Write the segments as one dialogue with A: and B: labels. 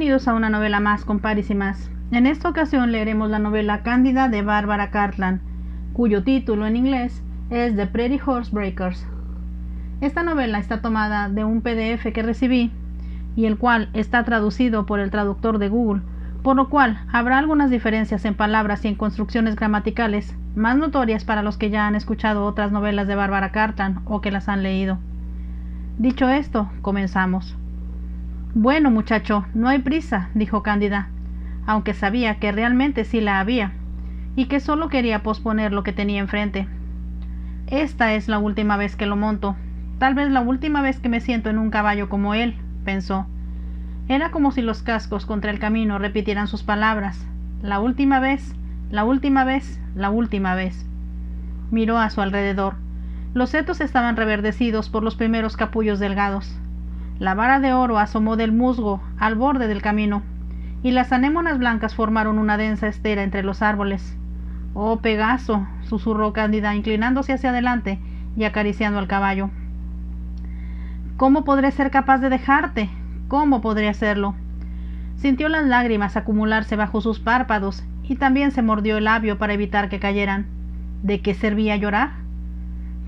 A: Bienvenidos a una novela más con Paris y más. En esta ocasión leeremos la novela Cándida de Barbara Cartland, cuyo título en inglés es The Pretty Horsebreakers. Esta novela está tomada de un PDF que recibí y el cual está traducido por el traductor de Google, por lo cual habrá algunas diferencias en palabras y en construcciones gramaticales más notorias para los que ya han escuchado otras novelas de Barbara Cartland o que las han leído. Dicho esto, comenzamos. Bueno, muchacho, no hay prisa, dijo Cándida, aunque sabía que realmente sí la había, y que solo quería posponer lo que tenía enfrente. Esta es la última vez que lo monto, tal vez la última vez que me siento en un caballo como él, pensó. Era como si los cascos contra el camino repitieran sus palabras. La última vez, la última vez, la última vez. Miró a su alrededor. Los setos estaban reverdecidos por los primeros capullos delgados. La vara de oro asomó del musgo al borde del camino, y las anémonas blancas formaron una densa estera entre los árboles. «Oh, Pegaso», susurró Cándida, inclinándose hacia adelante y acariciando al caballo. «¿Cómo podré ser capaz de dejarte? ¿Cómo podré hacerlo?» Sintió las lágrimas acumularse bajo sus párpados y también se mordió el labio para evitar que cayeran. ¿De qué servía llorar?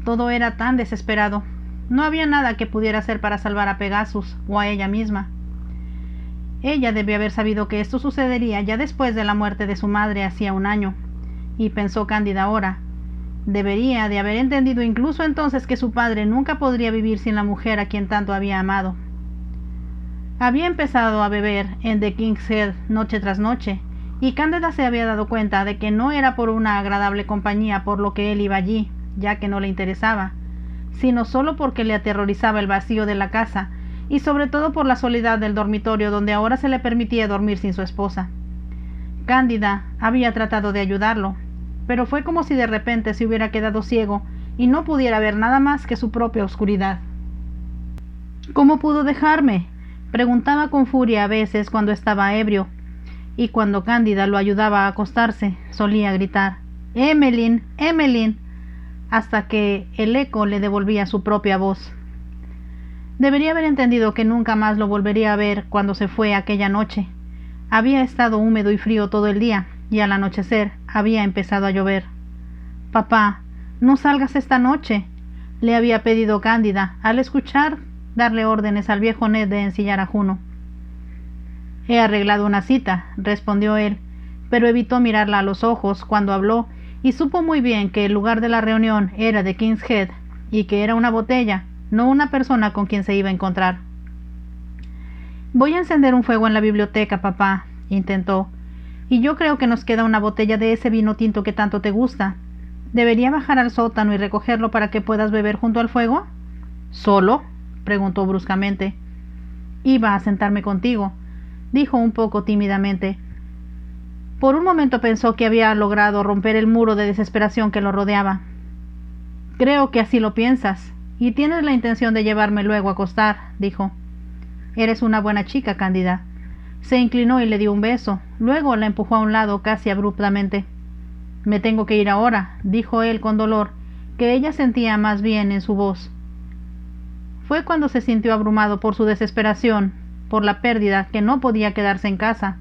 A: Todo era tan desesperado. No había nada que pudiera hacer para salvar a Pegasus o a ella misma. Ella debió haber sabido que esto sucedería ya después de la muerte de su madre hacía un año, y pensó Cándida ahora. Debería de haber entendido incluso entonces que su padre nunca podría vivir sin la mujer a quien tanto había amado. Había empezado a beber en The King's Head noche tras noche, y Cándida se había dado cuenta de que no era por una agradable compañía por lo que él iba allí, ya que no le interesaba, sino solo porque le aterrorizaba el vacío de la casa y sobre todo por la soledad del dormitorio donde ahora se le permitía dormir sin su esposa. Cándida había tratado de ayudarlo, pero fue como si de repente se hubiera quedado ciego y no pudiera ver nada más que su propia oscuridad. «¿Cómo pudo dejarme?», preguntaba con furia a veces cuando estaba ebrio, y cuando Cándida lo ayudaba a acostarse, solía gritar «Emmeline, Emmeline», hasta que el eco le devolvía su propia voz. Debería haber entendido que nunca más lo volvería a ver cuando se fue aquella noche. Había estado húmedo y frío todo el día, y al anochecer había empezado a llover. «Papá, no salgas esta noche», le había pedido Cándida, al escuchar darle órdenes al viejo Ned de ensillar a Juno. «He arreglado una cita», respondió él, pero evitó mirarla a los ojos cuando habló, y supo muy bien que el lugar de la reunión era de King's Head, y que era una botella, no una persona con quien se iba a encontrar. «Voy a encender un fuego en la biblioteca, papá», intentó, «y yo creo que nos queda una botella de ese vino tinto que tanto te gusta. ¿Debería bajar al sótano y recogerlo para que puedas beber junto al fuego?» «¿Solo?», preguntó bruscamente. «Iba a sentarme contigo», dijo un poco tímidamente. Por un momento pensó que había logrado romper el muro de desesperación que lo rodeaba. «Creo que así lo piensas, y tienes la intención de llevarme luego a acostar», dijo. «Eres una buena chica, Cándida». Se inclinó y le dio un beso, luego la empujó a un lado casi abruptamente. «Me tengo que ir ahora», dijo él con dolor, que ella sentía más bien en su voz. Fue cuando se sintió abrumado por su desesperación, por la pérdida, que no podía quedarse en casa.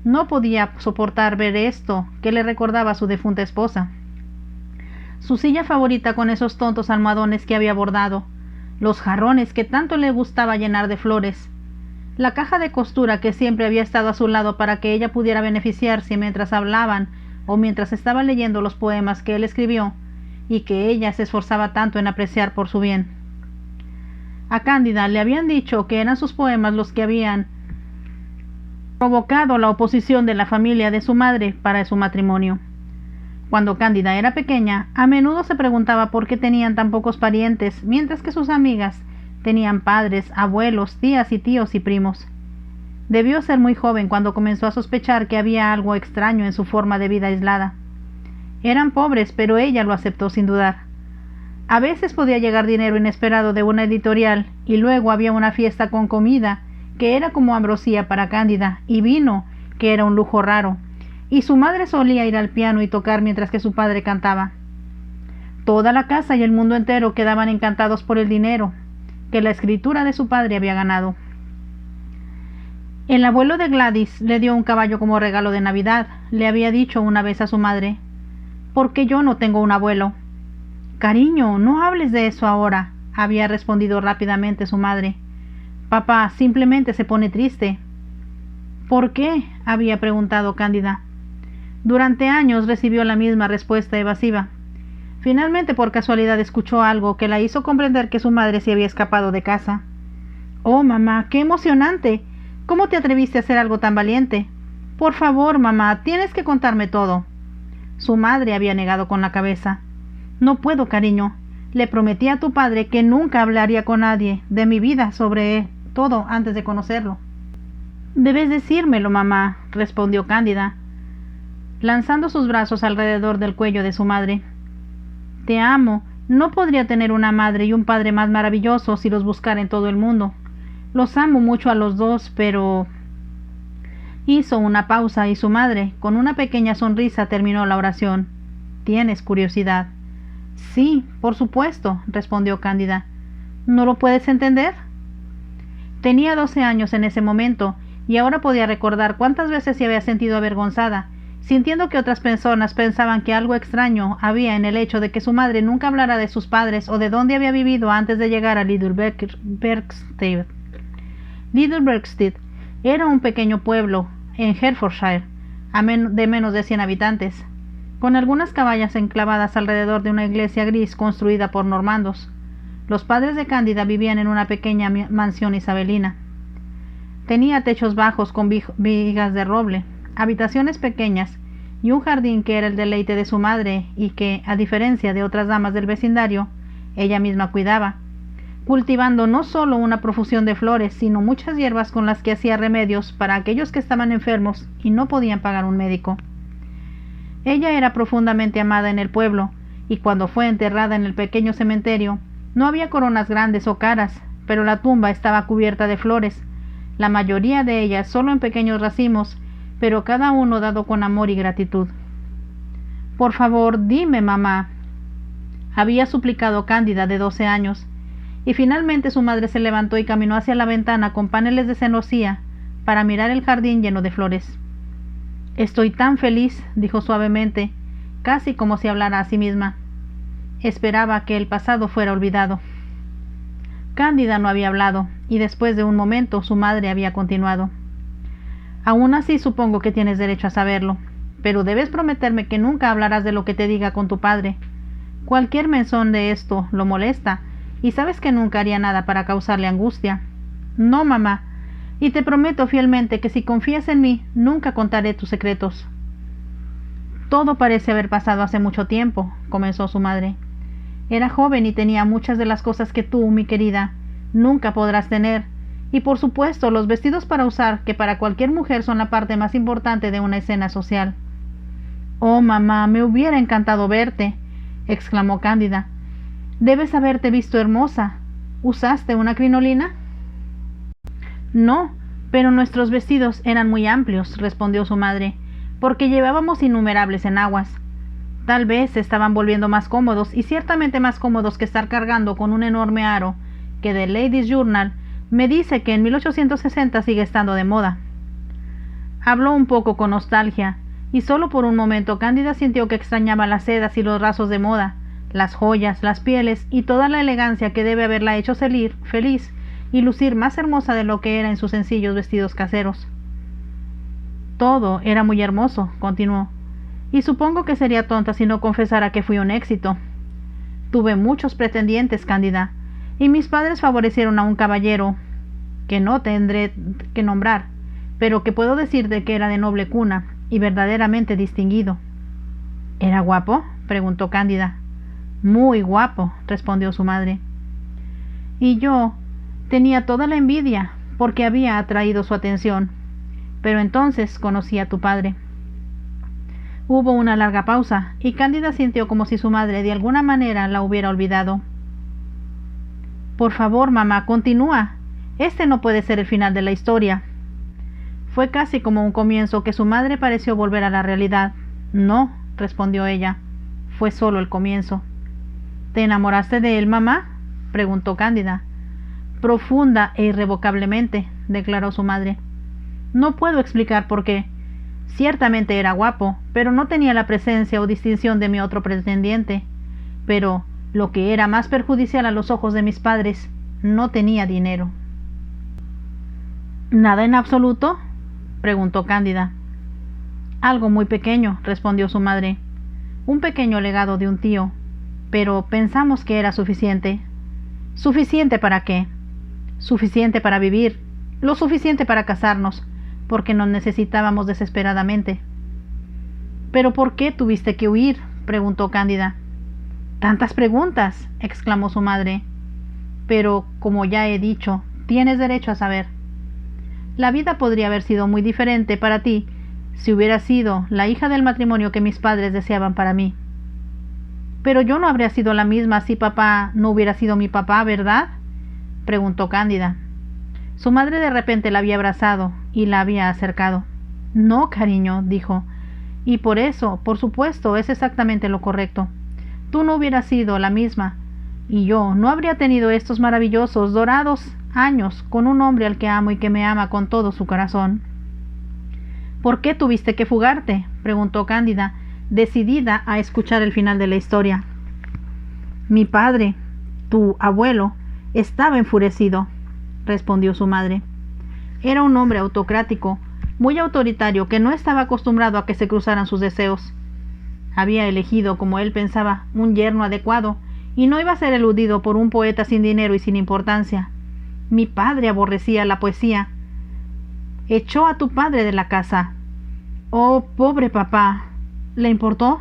A: No podía soportar ver esto que le recordaba a su difunta esposa. Su silla favorita con esos tontos almohadones que había bordado, los jarrones que tanto le gustaba llenar de flores, la caja de costura que siempre había estado a su lado para que ella pudiera beneficiarse mientras hablaban o mientras estaba leyendo los poemas que él escribió y que ella se esforzaba tanto en apreciar por su bien. A Cándida le habían dicho que eran sus poemas los que habían provocado la oposición de la familia de su madre para su matrimonio. Cuando Cándida era pequeña, a menudo se preguntaba por qué tenían tan pocos parientes, mientras que sus amigas tenían padres, abuelos, tías y tíos y primos. Debió ser muy joven cuando comenzó a sospechar que había algo extraño en su forma de vida aislada. Eran pobres, pero ella lo aceptó sin dudar. A veces podía llegar dinero inesperado de una editorial, y luego había una fiesta con comida, que era como ambrosía para Cándida, y vino, que era un lujo raro, y su madre solía ir al piano y tocar mientras que su padre cantaba. Toda la casa y el mundo entero quedaban encantados por el dinero que la escritura de su padre había ganado. El abuelo de Gladys le dio un caballo como regalo de Navidad, le había dicho una vez a su madre. ¿Por qué yo no tengo un abuelo? Cariño, no hables de eso ahora, había respondido rápidamente su madre. Papá simplemente se pone triste. ¿Por qué? Había preguntado Cándida. Durante años recibió la misma respuesta evasiva. Finalmente, por casualidad, escuchó algo que la hizo comprender que su madre se había escapado de casa. Oh, mamá, qué emocionante. ¿Cómo te atreviste a hacer algo tan valiente? Por favor, mamá, tienes que contarme todo. Su madre había negado con la cabeza. No puedo, cariño. Le prometí a tu padre que nunca hablaría con nadie de mi vida sobre todo antes de conocerlo. Debes decírmelo, mamá, respondió Cándida, lanzando sus brazos alrededor del cuello de su madre. Te amo. No podría tener una madre y un padre más maravillosos si los buscara en todo el mundo. Los amo mucho a los dos, pero... Hizo una pausa y su madre, con una pequeña sonrisa, terminó la oración. ¿Tienes curiosidad? Sí, por supuesto, respondió Cándida. ¿No lo puedes entender? Tenía 12 años en ese momento, y ahora podía recordar cuántas veces se había sentido avergonzada, sintiendo que otras personas pensaban que algo extraño había en el hecho de que su madre nunca hablara de sus padres o de dónde había vivido antes de llegar a Little Berkstead. Little Berkstead era un pequeño pueblo en Hertfordshire, de menos de 100 habitantes, con algunas cabañas enclavadas alrededor de una iglesia gris construida por normandos. Los padres de Cándida vivían en una pequeña mansión isabelina. Tenía techos bajos con vigas de roble, habitaciones pequeñas y un jardín que era el deleite de su madre y que, a diferencia de otras damas del vecindario, ella misma cuidaba, cultivando no solo una profusión de flores, sino muchas hierbas con las que hacía remedios para aquellos que estaban enfermos y no podían pagar un médico. Ella era profundamente amada en el pueblo, y cuando fue enterrada en el pequeño cementerio, no había coronas grandes o caras, pero la tumba estaba cubierta de flores, la mayoría de ellas solo en pequeños racimos, pero cada uno dado con amor y gratitud. Por favor, dime, mamá, había suplicado Cándida, de 12 años, y finalmente su madre se levantó y caminó hacia la ventana con paneles de celosía para mirar el jardín lleno de flores. Estoy tan feliz, dijo suavemente, casi como si hablara a sí misma. Esperaba que el pasado fuera olvidado. Cándida no había hablado, y después de un momento su madre había continuado. Aún así supongo que tienes derecho a saberlo, pero debes prometerme que nunca hablarás de lo que te diga con tu padre. Cualquier mención de esto lo molesta, y sabes que nunca haría nada para causarle angustia. No, mamá, y te prometo fielmente que si confías en mí, nunca contaré tus secretos. Todo parece haber pasado hace mucho tiempo, comenzó su madre. Era joven y tenía muchas de las cosas que tú, mi querida, nunca podrás tener, y por supuesto los vestidos para usar, que para cualquier mujer son la parte más importante de una escena social. Oh, mamá, me hubiera encantado verte, exclamó Cándida. Debes haberte visto hermosa. ¿Usaste una crinolina? No, pero nuestros vestidos eran muy amplios, respondió su madre, porque llevábamos innumerables enaguas. Tal vez se estaban volviendo más cómodos, y ciertamente más cómodos que estar cargando con un enorme aro, que The Ladies' Journal me dice que en 1860 sigue estando de moda. Habló un poco con nostalgia, y solo por un momento Cándida sintió que extrañaba las sedas y los rasos de moda, las joyas, las pieles y toda la elegancia que debe haberla hecho salir feliz y lucir más hermosa de lo que era en sus sencillos vestidos caseros. Todo era muy hermoso, continuó, y supongo que sería tonta si no confesara que fui un éxito. Tuve muchos pretendientes, Cándida, y mis padres favorecieron a un caballero que no tendré que nombrar, pero que puedo decirte que era de noble cuna y verdaderamente distinguido. ¿Era guapo?, preguntó Cándida. Muy guapo, respondió su madre. Y yo tenía toda la envidia porque había atraído su atención, pero entonces conocí a tu padre. Hubo una larga pausa, y Cándida sintió como si su madre de alguna manera la hubiera olvidado. Por favor, mamá, continúa. Este no puede ser el final de la historia. Fue casi como un comienzo que su madre pareció volver a la realidad. No, respondió ella, fue solo el comienzo. ¿Te enamoraste de él, mamá?, preguntó Cándida. Profunda e irrevocablemente, declaró su madre. No puedo explicar por qué. Ciertamente era guapo, pero no tenía la presencia o distinción de mi otro pretendiente. Pero, lo que era más perjudicial a los ojos de mis padres, no tenía dinero. ¿Nada en absoluto?, preguntó Cándida. Algo muy pequeño, respondió su madre. Un pequeño legado de un tío, pero pensamos que era suficiente. ¿Suficiente para qué? Suficiente para vivir, lo suficiente para casarnos, porque nos necesitábamos desesperadamente. ¿Pero por qué tuviste que huir?, preguntó Cándida. —¡Tantas preguntas! —exclamó su madre. Pero, como ya he dicho, tienes derecho a saber. La vida podría haber sido muy diferente para ti si hubiera sido la hija del matrimonio que mis padres deseaban para mí. Pero yo no habría sido la misma si papá no hubiera sido mi papá, ¿verdad? —preguntó Cándida. Su madre de repente la había abrazado y la había acercado. —No, cariño —dijo—, y por eso, por supuesto, es exactamente lo correcto. Tú no hubieras sido la misma, y yo no habría tenido estos maravillosos, dorados años con un hombre al que amo y que me ama con todo su corazón. —¿Por qué tuviste que fugarte? —preguntó Cándida, decidida a escuchar el final de la historia. Mi padre, tu abuelo, estaba enfurecido —respondió su madre. Era un hombre autocrático, muy autoritario, que no estaba acostumbrado a que se cruzaran sus deseos. Había elegido, como él pensaba, un yerno adecuado, y no iba a ser eludido por un poeta sin dinero y sin importancia. Mi padre aborrecía la poesía. Echó a tu padre de la casa. Oh, pobre papá. ¿Le importó?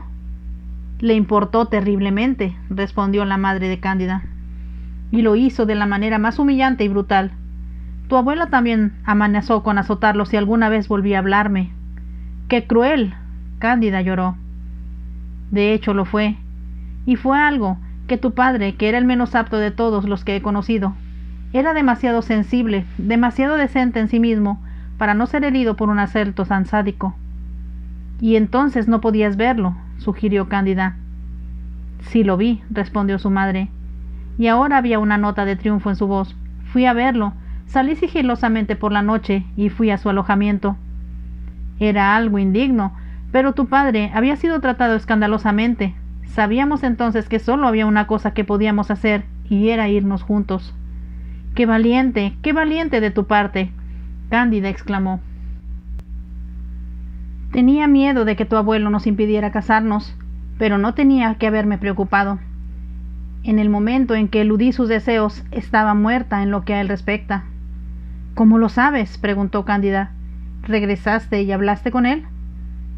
A: Le importó terriblemente, respondió la madre de Cándida. Y lo hizo de la manera más humillante y brutal. Tu abuela también amenazó con azotarlo si alguna vez volvía a hablarme. ¡Qué cruel! Cándida lloró. De hecho lo fue. Y fue algo que tu padre, que era el menos apto de todos los que he conocido, era demasiado sensible, demasiado decente en sí mismo, para no ser herido por un asalto tan sádico. Y entonces no podías verlo, sugirió Cándida. Sí lo vi, respondió su madre. Y ahora había una nota de triunfo en su voz. Fui a verlo, salí sigilosamente por la noche y fui a su alojamiento. Era algo indigno, pero tu padre había sido tratado escandalosamente. Sabíamos entonces que solo había una cosa que podíamos hacer, y era irnos juntos. ¡Qué valiente de tu parte! Cándida exclamó. Tenía miedo de que tu abuelo nos impidiera casarnos, pero no tenía que haberme preocupado. En el momento en que eludí sus deseos, estaba muerta en lo que a él respecta. ¿Cómo lo sabes?, preguntó Cándida. ¿Regresaste y hablaste con él?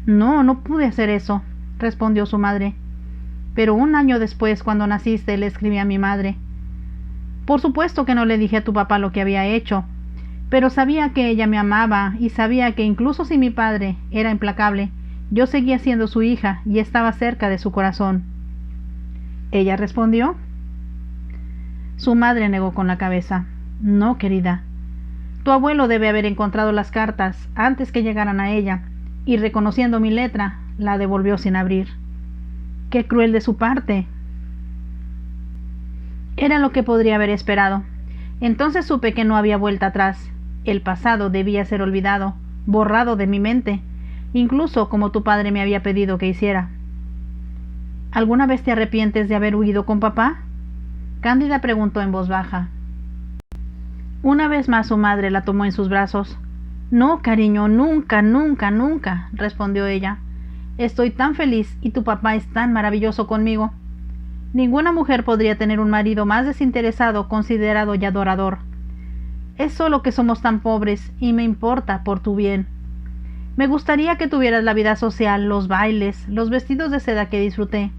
A: No, no pude hacer eso, respondió su madre. Pero un año después, cuando naciste, le escribí a mi madre. Por supuesto que no le dije a tu papá lo que había hecho, pero sabía que ella me amaba y sabía que incluso si mi padre era implacable, yo seguía siendo su hija y estaba cerca de su corazón. ¿Ella respondió? Su madre negó con la cabeza. No, querida. Tu abuelo debe haber encontrado las cartas antes que llegaran a ella, y reconociendo mi letra, la devolvió sin abrir. ¡Qué cruel de su parte! Era lo que podría haber esperado. Entonces supe que no había vuelta atrás. El pasado debía ser olvidado, borrado de mi mente, incluso como tu padre me había pedido que hiciera. ¿Alguna vez te arrepientes de haber huido con papá? Cándida preguntó en voz baja. Una vez más su madre la tomó en sus brazos. No, cariño, nunca, nunca, nunca, respondió ella. Estoy tan feliz y tu papá es tan maravilloso conmigo. Ninguna mujer podría tener un marido más desinteresado, considerado y adorador. Es solo que somos tan pobres y me importa por tu bien. Me gustaría que tuvieras la vida social, los bailes, los vestidos de seda que disfruté.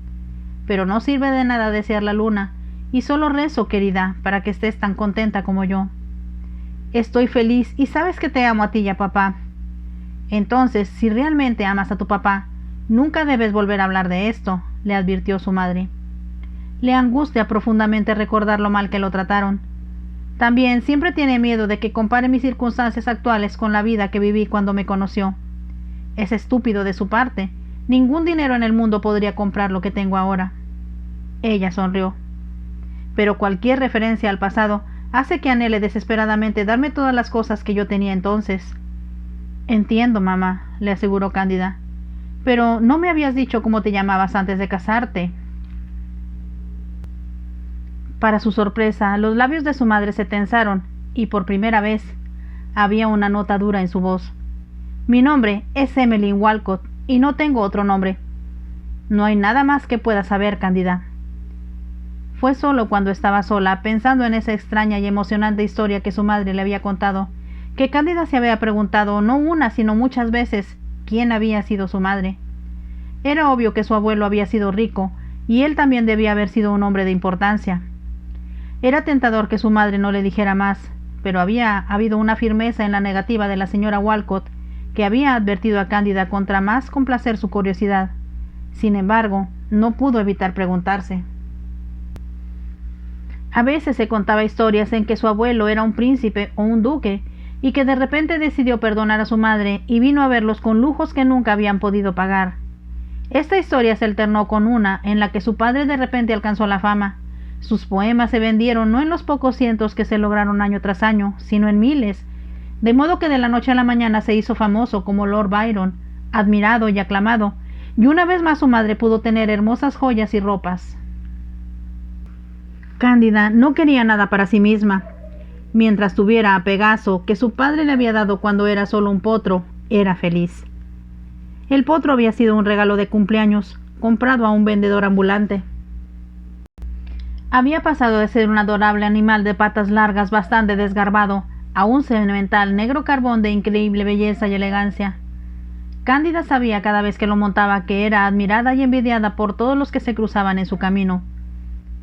A: Pero no sirve de nada desear la luna, y solo rezo, querida, para que estés tan contenta como yo. Estoy feliz y sabes que te amo a ti y a papá. Entonces, si realmente amas a tu papá, nunca debes volver a hablar de esto, le advirtió su madre. Le angustia profundamente recordar lo mal que lo trataron. También siempre tiene miedo de que compare mis circunstancias actuales con la vida que viví cuando me conoció. Es estúpido de su parte. Ningún dinero en el mundo podría comprar lo que tengo ahora. Ella sonrió. Pero cualquier referencia al pasado hace que anhele desesperadamente darme todas las cosas que yo tenía entonces. Entiendo, mamá, le aseguró Cándida. Pero no me habías dicho cómo te llamabas antes de casarte. Para su sorpresa, los labios de su madre se tensaron, y por primera vez había una nota dura en su voz. Mi nombre es Emmeline Walcott, y no tengo otro nombre. No hay nada más que pueda saber, Cándida. Fue solo cuando estaba sola, pensando en esa extraña y emocionante historia que su madre le había contado, que Cándida se había preguntado no una sino muchas veces quién había sido su madre. Era obvio que su abuelo había sido rico, y él también debía haber sido un hombre de importancia. Era tentador que su madre no le dijera más, pero había habido una firmeza en la negativa de la señora Walcott que había advertido a Cándida contra más complacer su curiosidad. Sin embargo, no pudo evitar preguntarse. A veces se contaba historias en que su abuelo era un príncipe o un duque, y que de repente decidió perdonar a su madre y vino a verlos con lujos que nunca habían podido pagar. Esta historia se alternó con una en la que su padre de repente alcanzó la fama. Sus poemas se vendieron no en los pocos cientos que se lograron año tras año, sino en miles, de modo que de la noche a la mañana se hizo famoso como Lord Byron, admirado y aclamado, y una vez más su madre pudo tener hermosas joyas y ropas. Cándida no quería nada para sí misma. Mientras tuviera a Pegaso, que su padre le había dado cuando era solo un potro, era feliz. El potro había sido un regalo de cumpleaños, comprado a un vendedor ambulante. Había pasado de ser un adorable animal de patas largas bastante desgarbado, a un semental negro carbón de increíble belleza y elegancia. Cándida sabía cada vez que lo montaba que era admirada y envidiada por todos los que se cruzaban en su camino.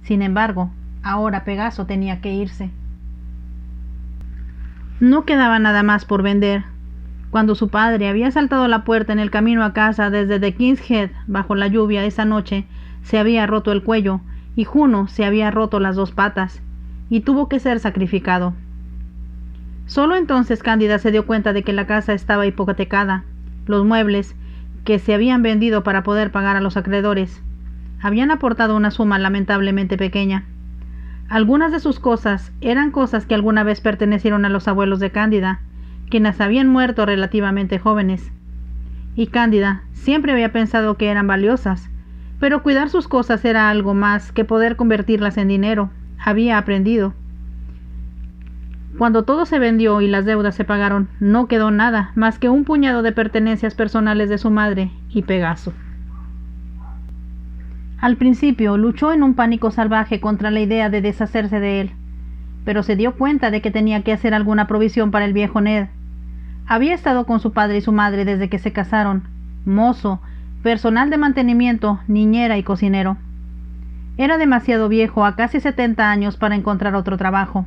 A: Sin embargo, ahora Pegaso tenía que irse. No quedaba nada más por vender. Cuando su padre había saltado la puerta en el camino a casa desde The King's Head bajo la lluvia esa noche, se había roto el cuello, y Juno se había roto las 2 patas, y tuvo que ser sacrificado. Solo entonces Cándida se dio cuenta de que la casa estaba hipotecada. Los muebles, que se habían vendido para poder pagar a los acreedores, habían aportado una suma lamentablemente pequeña. Algunas de sus cosas eran cosas que alguna vez pertenecieron a los abuelos de Cándida, quienes habían muerto relativamente jóvenes. Y Cándida siempre había pensado que eran valiosas, pero cuidar sus cosas era algo más que poder convertirlas en dinero. Había aprendido. Cuando todo se vendió y las deudas se pagaron, no quedó nada más que un puñado de pertenencias personales de su madre y Pegaso. Al principio luchó en un pánico salvaje contra la idea de deshacerse de él, pero se dio cuenta de que tenía que hacer alguna provisión para el viejo Ned. Había estado con su padre y su madre desde que se casaron, mozo, personal de mantenimiento, niñera y cocinero. Era demasiado viejo, a casi 70 años, para encontrar otro trabajo.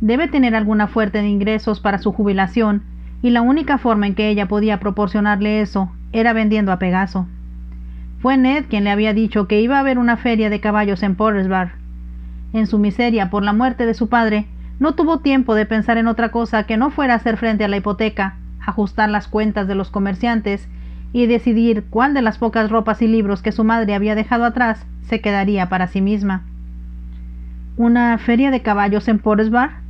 A: Debe tener alguna fuente de ingresos para su jubilación, y la única forma en que ella podía proporcionarle eso era vendiendo a Pegaso. Fue Ned quien le había dicho que iba a haber una feria de caballos en Pottersbar. En su miseria por la muerte de su padre, no tuvo tiempo de pensar en otra cosa que no fuera hacer frente a la hipoteca, ajustar las cuentas de los comerciantes y decidir cuál de las pocas ropas y libros que su madre había dejado atrás se quedaría para sí misma. ¿Una feria de caballos en Pottersbar?,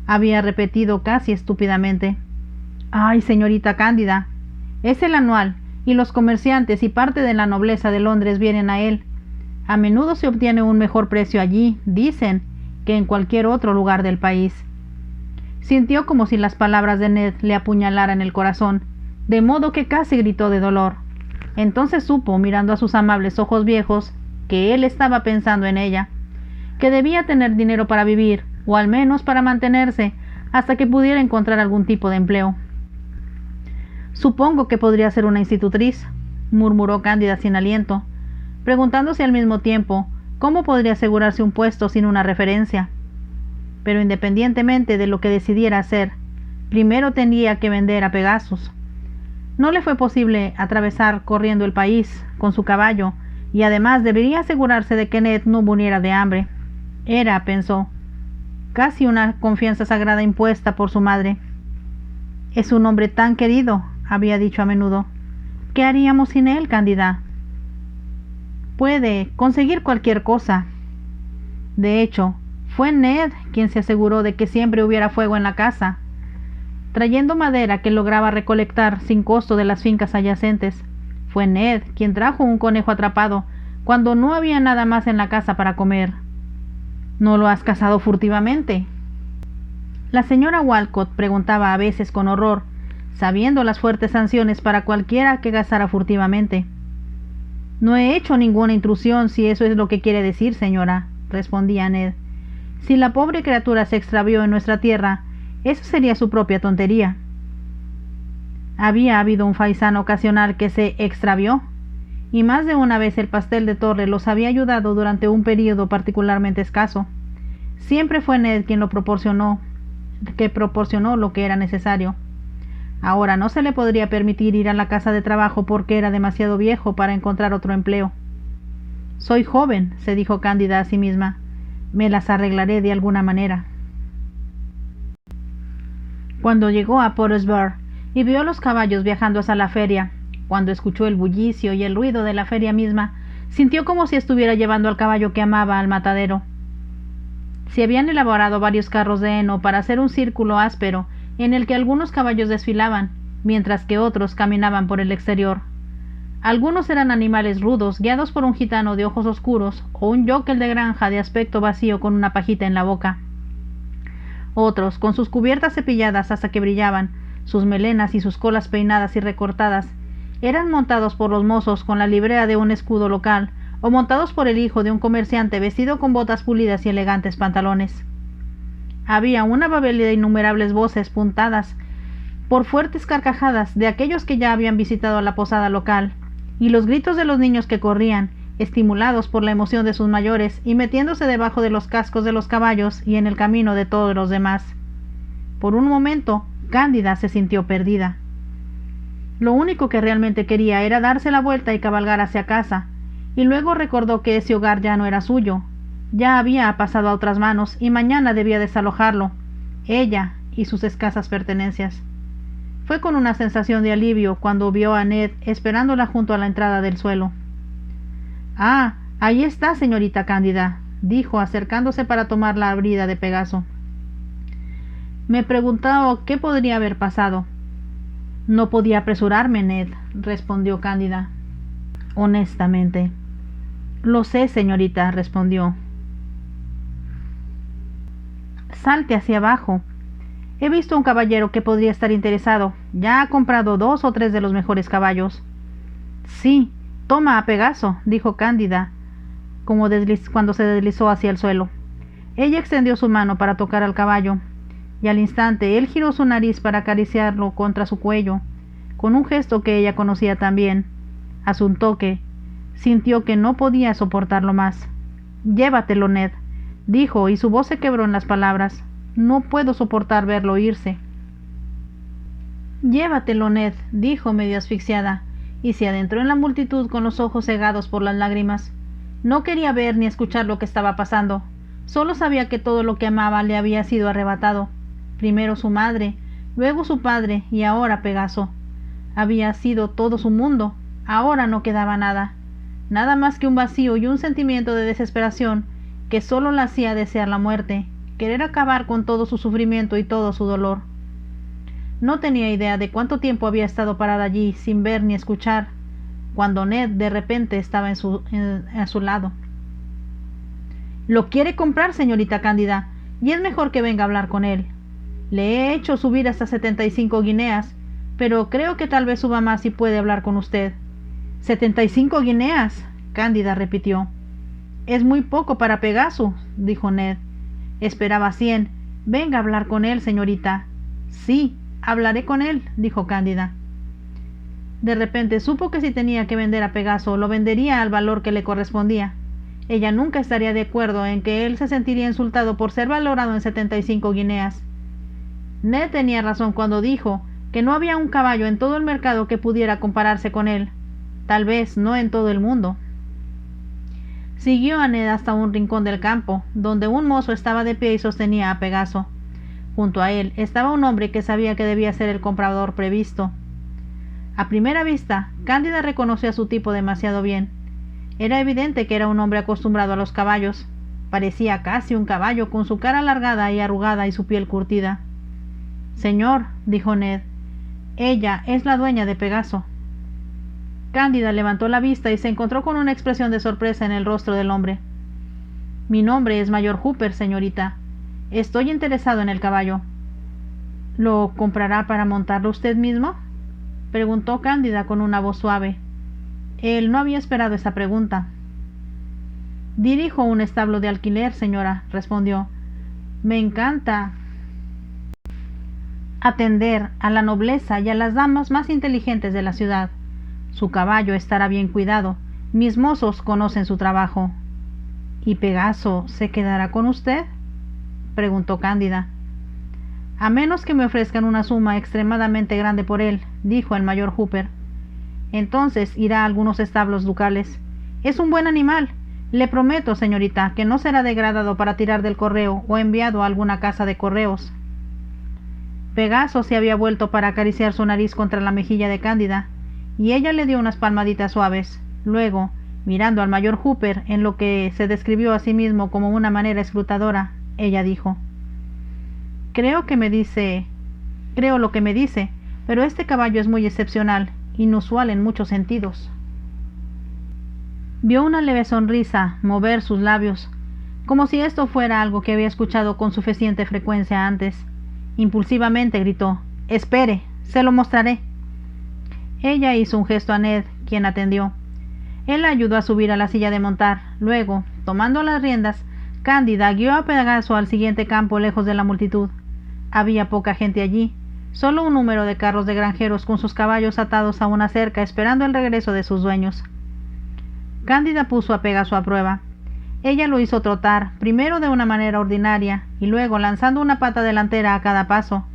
A: había repetido casi estúpidamente. ¡Ay, señorita Cándida! Es el anual, y los comerciantes y parte de la nobleza de Londres vienen a él. A menudo se obtiene un mejor precio allí, dicen, que en cualquier otro lugar del país. Sintió como si las palabras de Ned le apuñalaran el corazón, de modo que casi gritó de dolor. Entonces supo, mirando a sus amables ojos viejos, que él estaba pensando en ella, que debía tener dinero para vivir, o al menos para mantenerse, hasta que pudiera encontrar algún tipo de empleo. Supongo que podría ser una institutriz, murmuró Cándida sin aliento, preguntándose al mismo tiempo cómo podría asegurarse un puesto sin una referencia. Pero independientemente de lo que decidiera hacer, primero tendría que vender a Pegasus. No le fue posible atravesar corriendo el país con su caballo, y además debería asegurarse de que Ned no muriera de hambre. Era, pensó, casi una confianza sagrada impuesta por su madre. Es un hombre tan querido, había dicho a menudo. ¿Qué haríamos sin él, Cándida? Puede conseguir cualquier cosa. De hecho, fue Ned quien se aseguró de que siempre hubiera fuego en la casa. trayendo madera que lograba recolectar sin costo de las fincas adyacentes. Fue Ned quien trajo un conejo atrapado cuando no había nada más en la casa para comer. ¿No lo has cazado furtivamente? La señora Walcott preguntaba a veces con horror, sabiendo las fuertes sanciones para cualquiera que cazara furtivamente. No he hecho ninguna intrusión, si eso es lo que quiere decir, señora, respondía Ned. Si la pobre criatura se extravió en nuestra tierra, eso sería su propia tontería. Había habido un faisán ocasional que se extravió, y más de una vez el pastel de Torre los había ayudado durante un período particularmente escaso. Siempre fue Ned quien proporcionó lo que era necesario. Ahora no se le podría permitir ir a la casa de trabajo porque era demasiado viejo para encontrar otro empleo. Soy joven, se dijo Cándida a sí misma. Me las arreglaré de alguna manera. Cuando llegó a Pottsburg y vio a los caballos viajando hacia la feria, cuando escuchó el bullicio y el ruido de la feria misma, sintió como si estuviera llevando al caballo que amaba al matadero. Se habían elaborado varios carros de heno para hacer un círculo áspero en el que algunos caballos desfilaban, mientras que otros caminaban por el exterior. Algunos eran animales rudos, guiados por un gitano de ojos oscuros o un yóquel de granja de aspecto vacío con una pajita en la boca. Otros, con sus cubiertas cepilladas hasta que brillaban, sus melenas y sus colas peinadas y recortadas, eran montados por los mozos con la librea de un escudo local, o montados por el hijo de un comerciante vestido con botas pulidas y elegantes pantalones. Había una babel de innumerables voces puntadas por fuertes carcajadas de aquellos que ya habían visitado la posada local, y los gritos de los niños que corrían, estimulados por la emoción de sus mayores y metiéndose debajo de los cascos de los caballos y en el camino de todos los demás. Por un momento, Cándida se sintió perdida. Lo único que realmente quería era darse la vuelta y cabalgar hacia casa, y luego recordó que ese hogar ya no era suyo. Ya había pasado a otras manos y mañana debía desalojarlo, ella y sus escasas pertenencias. Fue con una sensación de alivio cuando vio a Ned esperándola junto a la entrada del suelo. «Ah, ahí está, señorita Cándida», dijo, acercándose para tomar la brida de Pegaso. «Me preguntaba qué podría haber pasado». «No podía apresurarme, Ned», respondió Cándida, honestamente. «Lo sé, señorita», respondió. «Salte hacia abajo. He visto un caballero que podría estar interesado. Ya ha comprado 2 o 3 de los mejores caballos». «Sí, toma a Pegaso», dijo Cándida, cuando se deslizó hacia el suelo. Ella extendió su mano para tocar al caballo, y al instante él giró su nariz para acariciarlo contra su cuello, con un gesto que ella conocía también. A su toque, sintió que no podía soportarlo más. «Llévatelo, Ned», dijo, y su voz se quebró en las palabras. «No puedo soportar verlo irse». «Llévatelo, Ned», dijo medio asfixiada, y se adentró en la multitud con los ojos cegados por las lágrimas. No quería ver ni escuchar lo que estaba pasando. Solo sabía que todo lo que amaba le había sido arrebatado. Primero su madre, luego su padre y ahora Pegaso. Había sido todo su mundo. Ahora no quedaba nada. Nada más que un vacío y un sentimiento de desesperación que solo la hacía desear la muerte, querer acabar con todo su sufrimiento y todo su dolor. No tenía idea de cuánto tiempo había estado parada allí sin ver ni escuchar, cuando Ned de repente estaba a su lado. «Lo quiere comprar, señorita Cándida, y es mejor que venga a hablar con él. Le he hecho subir hasta 75 guineas, pero creo que tal vez suba más si puede hablar con usted». «¿75 guineas?» Cándida repitió. «Es muy poco para Pegaso», dijo Ned. «Esperaba 100. Venga a hablar con él, señorita». «Sí, hablaré con él», dijo Cándida. De repente supo que si tenía que vender a Pegaso, lo vendería al valor que le correspondía. Ella nunca estaría de acuerdo en que él se sentiría insultado por ser valorado en 75 guineas. Ned tenía razón cuando dijo que no había un caballo en todo el mercado que pudiera compararse con él. Tal vez no en todo el mundo. Siguió a Ned hasta un rincón del campo, donde un mozo estaba de pie y sostenía a Pegaso. Junto a él estaba un hombre que sabía que debía ser el comprador previsto. A primera vista, Cándida reconoció a su tipo demasiado bien. Era evidente que era un hombre acostumbrado a los caballos. Parecía casi un caballo, con su cara alargada y arrugada y su piel curtida. Señor, dijo Ned, ella es la dueña de Pegaso. Cándida levantó la vista y se encontró con una expresión de sorpresa en el rostro del hombre. Mi nombre es Mayor Hooper, señorita. Estoy interesado en el caballo. ¿Lo comprará para montarlo usted mismo?, preguntó Cándida con una voz suave. Él no había esperado esa pregunta. Dirijo un establo de alquiler, señora, respondió. Me encanta atender a la nobleza y a las damas más inteligentes de la ciudad. Su caballo estará bien cuidado. Mis mozos conocen su trabajo. ¿Y Pegaso se quedará con usted?, preguntó Cándida. A menos que me ofrezcan una suma extremadamente grande por él, dijo el mayor Hooper. Entonces irá a algunos establos ducales. Es un buen animal. Le prometo, señorita, que no será degradado para tirar del correo o enviado a alguna casa de correos. Pegaso se había vuelto para acariciar su nariz contra la mejilla de Cándida, y ella le dio unas palmaditas suaves. Luego, mirando al mayor Hooper en lo que se describió a sí mismo como una manera escrutadora, ella dijo: Creo lo que me dice, pero este caballo es muy excepcional, inusual en muchos sentidos. Vio una leve sonrisa mover sus labios, como si esto fuera algo que había escuchado con suficiente frecuencia antes. Impulsivamente gritó: Espere, se lo mostraré. Ella hizo un gesto a Ned, quien atendió. Él la ayudó a subir a la silla de montar. Luego, tomando las riendas, Cándida guió a Pegaso al siguiente campo lejos de la multitud. Había poca gente allí, solo un número de carros de granjeros con sus caballos atados a una cerca esperando el regreso de sus dueños. Cándida puso a Pegaso a prueba. Ella lo hizo trotar, primero de una manera ordinaria, y luego lanzando una pata delantera a cada paso.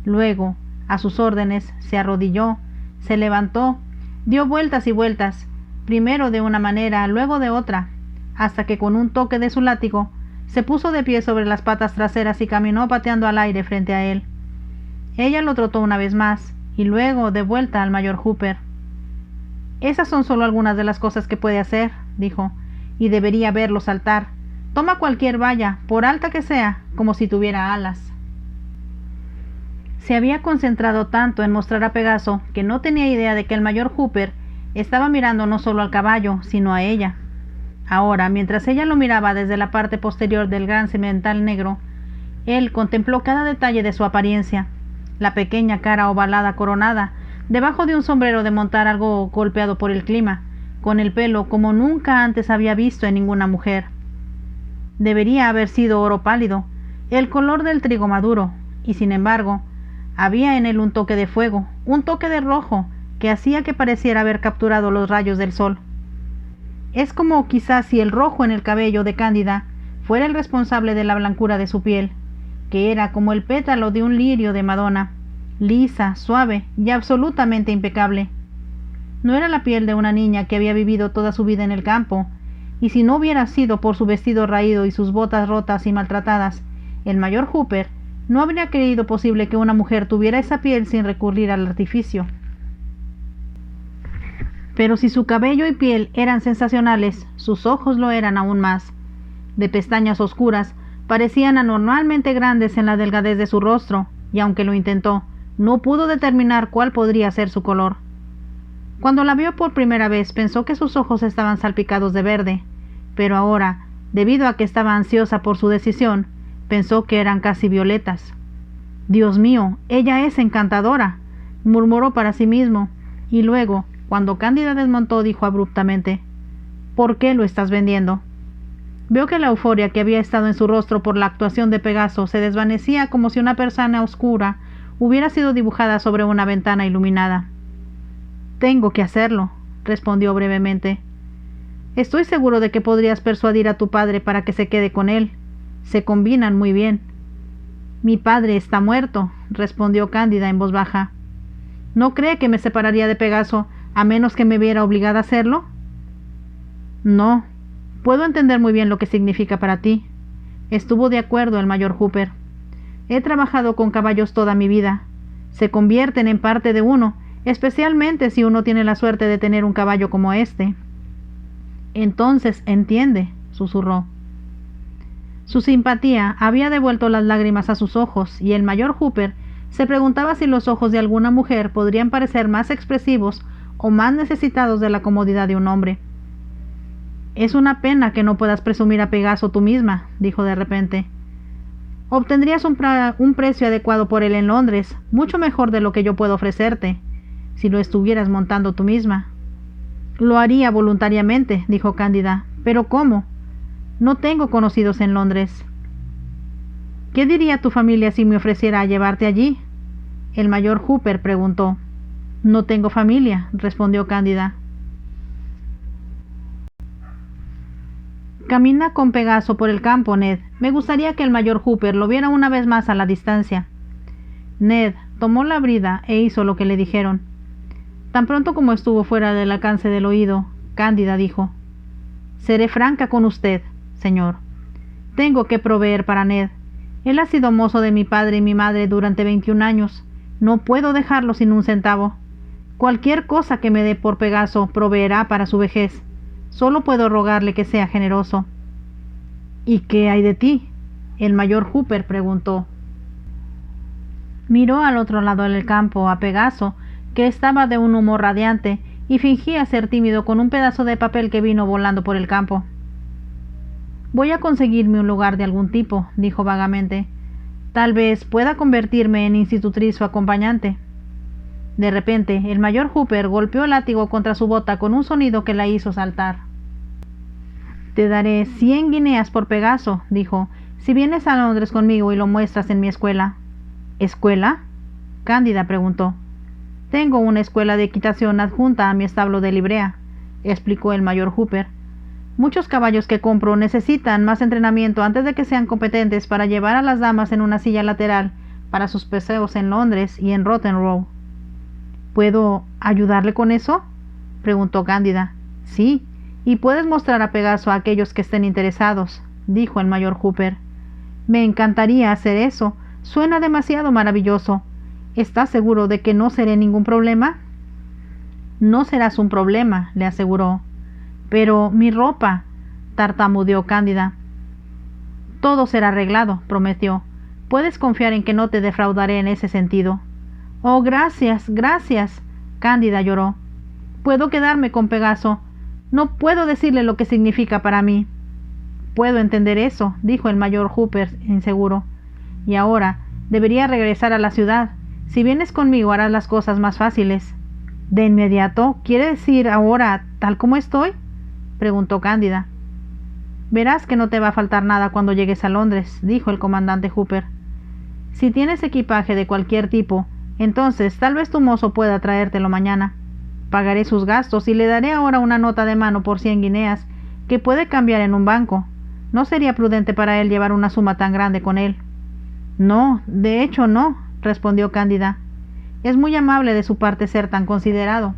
A: Luego, a sus órdenes, se arrodilló, se levantó, dio vueltas y vueltas, primero de una manera, luego de otra, hasta que con un toque de su látigo, se puso de pie sobre las patas traseras y caminó pateando al aire frente a él. Ella lo trotó una vez más, y luego de vuelta al mayor Hooper. Esas son solo algunas de las cosas que puede hacer, dijo, y debería verlo saltar. Toma cualquier valla, por alta que sea, como si tuviera alas. Se había concentrado tanto en mostrar a Pegaso que no tenía idea de que el mayor Hooper estaba mirando no solo al caballo, sino a ella. Ahora, mientras ella lo miraba desde la parte posterior del gran semental negro, él contempló cada detalle de su apariencia: la pequeña cara ovalada coronada, debajo de un sombrero de montar algo golpeado por el clima, con el pelo como nunca antes había visto en ninguna mujer. Debería haber sido oro pálido, el color del trigo maduro, y sin embargo, había en él un toque de fuego, un toque de rojo, que hacía que pareciera haber capturado los rayos del sol. Es como quizás si el rojo en el cabello de Cándida fuera el responsable de la blancura de su piel, que era como el pétalo de un lirio de Madonna, lisa, suave y absolutamente impecable. No era la piel de una niña que había vivido toda su vida en el campo, y si no hubiera sido por su vestido raído y sus botas rotas y maltratadas, el mayor Hooper no habría creído posible que una mujer tuviera esa piel sin recurrir al artificio. Pero si su cabello y piel eran sensacionales, sus ojos lo eran aún más. De pestañas oscuras, parecían anormalmente grandes en la delgadez de su rostro, y aunque lo intentó, no pudo determinar cuál podría ser su color. Cuando la vio por primera vez, pensó que sus ojos estaban salpicados de verde, pero ahora, debido a que estaba ansiosa por su decisión, pensó que eran casi violetas. «Dios mío, ella es encantadora», murmuró para sí mismo, y luego, cuando Cándida desmontó, dijo abruptamente: «¿Por qué lo estás vendiendo?». Vio que la euforia que había estado en su rostro por la actuación de Pegaso se desvanecía como si una persiana oscura hubiera sido dibujada sobre una ventana iluminada. «Tengo que hacerlo», respondió brevemente. «Estoy seguro de que podrías persuadir a tu padre para que se quede con él. Se combinan muy bien». «Mi padre está muerto», respondió Cándida en voz baja. «¿No cree que me separaría de Pegaso a menos que me viera obligada a hacerlo?» «No. Puedo entender muy bien lo que significa para ti». Estuvo de acuerdo el mayor Hooper. «He trabajado con caballos toda mi vida. Se convierten en parte de uno, especialmente si uno tiene la suerte de tener un caballo como este». «Entonces entiende», susurró. Su simpatía había devuelto las lágrimas a sus ojos, y el mayor Hooper Se preguntaba si los ojos de alguna mujer podrían parecer más expresivos o más necesitados de la comodidad de un hombre. «Es una pena que no puedas presumir a Pegaso tú misma», dijo de repente. «Obtendrías un precio adecuado por él en Londres, mucho mejor de lo que yo puedo ofrecerte, si lo estuvieras montando tú misma». «Lo haría voluntariamente», dijo Cándida. «¿Pero cómo? No tengo conocidos en Londres». «¿Qué diría tu familia si me ofreciera a llevarte allí?», el mayor Hooper preguntó. «No tengo familia», respondió Cándida. «Camina con Pegaso por el campo, Ned. Me gustaría que el mayor Hooper lo viera una vez más a la distancia». Ned tomó la brida e hizo lo que le dijeron. Tan pronto como estuvo fuera del alcance del oído, Cándida dijo: «Seré franca con usted, señor. Tengo que proveer para Ned. Él ha sido mozo de mi padre y mi madre durante 21 años. No puedo dejarlo sin un centavo. Cualquier cosa que me dé por Pegaso proveerá para su vejez. Solo puedo rogarle que sea generoso». «¿Y qué hay de ti?», el mayor Hooper preguntó. Miró al otro lado del campo a Pegaso, que estaba de un humor radiante, y fingía ser tímido con un pedazo de papel que vino volando por el campo. «Voy a conseguirme un lugar de algún tipo», dijo vagamente. «Tal vez pueda convertirme en institutriz o acompañante». De repente, el mayor Hooper golpeó el látigo contra su bota con un sonido que la hizo saltar. «Te daré 100 guineas por Pegaso», dijo, «si vienes a Londres conmigo y lo muestras en mi escuela». «¿Escuela?», Cándida preguntó. «Tengo una escuela de equitación adjunta a mi establo de librea», explicó el mayor Hooper. «Muchos caballos que compro necesitan más entrenamiento antes de que sean competentes para llevar a las damas en una silla lateral para sus paseos en Londres y en Rotten Row». «¿Puedo ayudarle con eso?», preguntó Cándida. «Sí, y puedes mostrar a Pegaso a aquellos que estén interesados», dijo el mayor Hooper. «Me encantaría hacer eso. Suena demasiado maravilloso. ¿Estás seguro de que no seré ningún problema?» «No serás un problema», le aseguró. «Pero mi ropa», tartamudeó Cándida. «Todo será arreglado», prometió. «Puedes confiar en que no te defraudaré en ese sentido». «Oh, gracias, gracias», Cándida lloró. «Puedo quedarme con Pegaso. No puedo decirle lo que significa para mí». «Puedo entender eso», dijo el mayor Hooper inseguro. «Y ahora debería regresar a la ciudad. Si vienes conmigo harás las cosas más fáciles». «¿De inmediato? ¿Quiere decir ahora, tal como estoy?», preguntó Cándida. «Verás que no te va a faltar nada cuando llegues a Londres», dijo el comandante Hooper. «Si tienes equipaje de cualquier tipo, entonces tal vez tu mozo pueda traértelo mañana. Pagaré sus gastos y le daré ahora una nota de mano por 100 guineas, que puede cambiar en un banco. No sería prudente para él llevar una suma tan grande con él». «No, de hecho no», respondió Cándida. «Es muy amable de su parte ser tan considerado».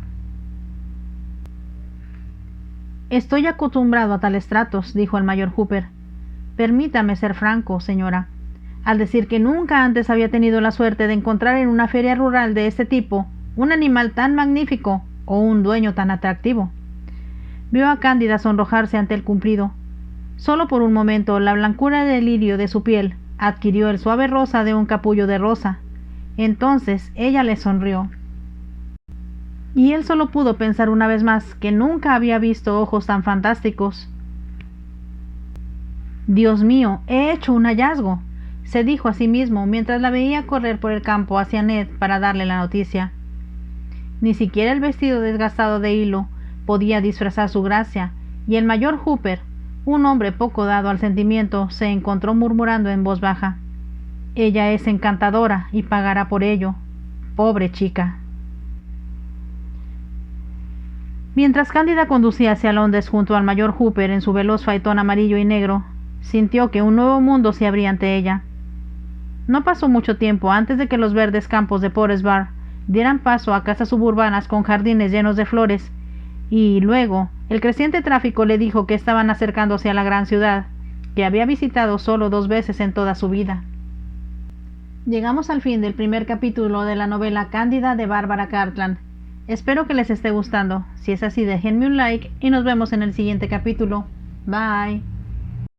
A: «Estoy acostumbrado a tales tratos», dijo el mayor Hooper. «Permítame ser franco, señora, al decir que nunca antes había tenido la suerte de encontrar en una feria rural de este tipo un animal tan magnífico o un dueño tan atractivo». Vio a Cándida sonrojarse ante el cumplido. Solo por un momento la blancura del lirio de su piel adquirió el suave rosa de un capullo de rosa. Entonces ella le sonrió. Y él solo pudo pensar una vez más que nunca había visto ojos tan fantásticos. «Dios mío, he hecho un hallazgo», se dijo a sí mismo mientras la veía correr por el campo hacia Ned para darle la noticia. Ni siquiera el vestido desgastado de hilo podía disfrazar su gracia, y el mayor Hooper, un hombre poco dado al sentimiento, se encontró murmurando en voz baja: «Ella es encantadora y pagará por ello. Pobre chica». Mientras Cándida conducía hacia Londres junto al mayor Hooper en su veloz faetón amarillo y negro, sintió que un nuevo mundo se abría ante ella. No pasó mucho tiempo antes de que los verdes campos de Porres Bar dieran paso a casas suburbanas con jardines llenos de flores, y luego el creciente tráfico le dijo que estaban acercándose a la gran ciudad, que había visitado solo 2 veces en toda su vida. Llegamos al fin del primer capítulo de la novela Cándida de Bárbara Cartland. Espero que les esté gustando. Si es así, déjenme un like y nos vemos en el siguiente capítulo. Bye.